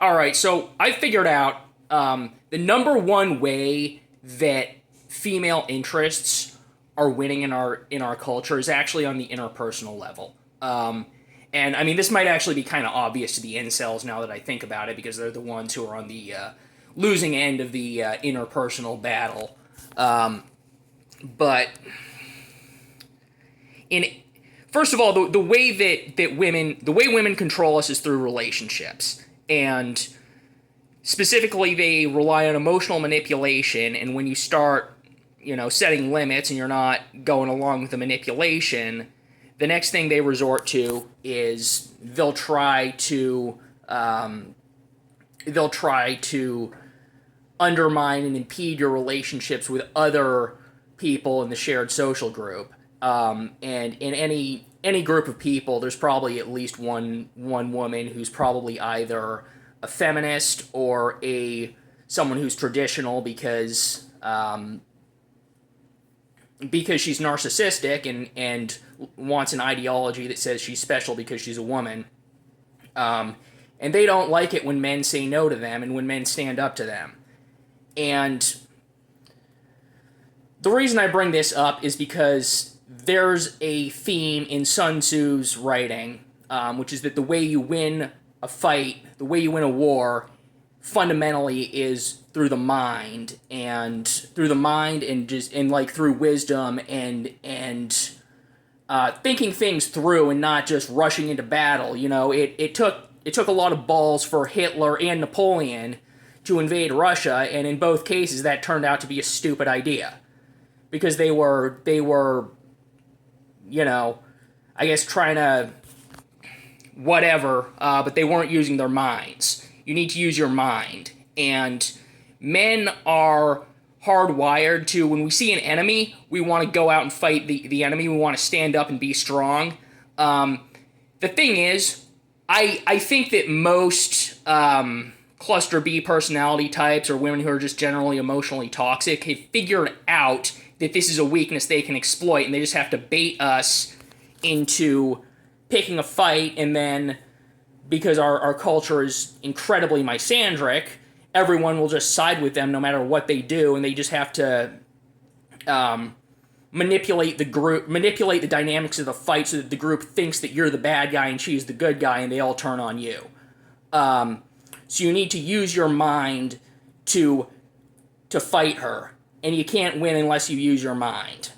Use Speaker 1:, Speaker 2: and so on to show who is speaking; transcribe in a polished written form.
Speaker 1: All right, so I figured out the number one way that female interests are winning in our culture is actually on the interpersonal level. And I mean, this might actually be kind of obvious to the incels now that I think about it, because they're the ones who are on the losing end of the interpersonal battle. But in first of all, the way that women control us is through relationships, and specifically they rely on emotional manipulation. And when you start, setting limits and you're not going along with the manipulation, the next thing they resort to is they'll try to undermine and impede your relationships with other people in the shared social group. And in any group of people, there's probably at least one woman who's probably either a feminist or a someone who's traditional because she's narcissistic and wants an ideology that says she's special because she's a woman. And they don't like it when men say no to them and when men stand up to them. And the reason I bring this up is because there's a theme in Sun Tzu's writing, which is that the way you win a fight, the way you win a war, fundamentally is through the mind, and through wisdom and thinking things through and not just rushing into battle. It took a lot of balls for Hitler and Napoleon to invade Russia, and in both cases that turned out to be a stupid idea, because they were I guess trying to whatever, but they weren't using their minds. You need to use your mind. And men are hardwired to, when we see an enemy, we want to go out and fight the enemy. We want to stand up and be strong. The thing is, I think that most cluster B personality types, or women who are just generally emotionally toxic, have figured out that this is a weakness they can exploit, and they just have to bait us into picking a fight. And then, because our culture is incredibly misandric, everyone will just side with them no matter what they do, and they just have to manipulate the dynamics of the fight so that the group thinks that you're the bad guy and she's the good guy, and they all turn on you. So you need to use your mind to fight her, and you can't win unless you use your mind.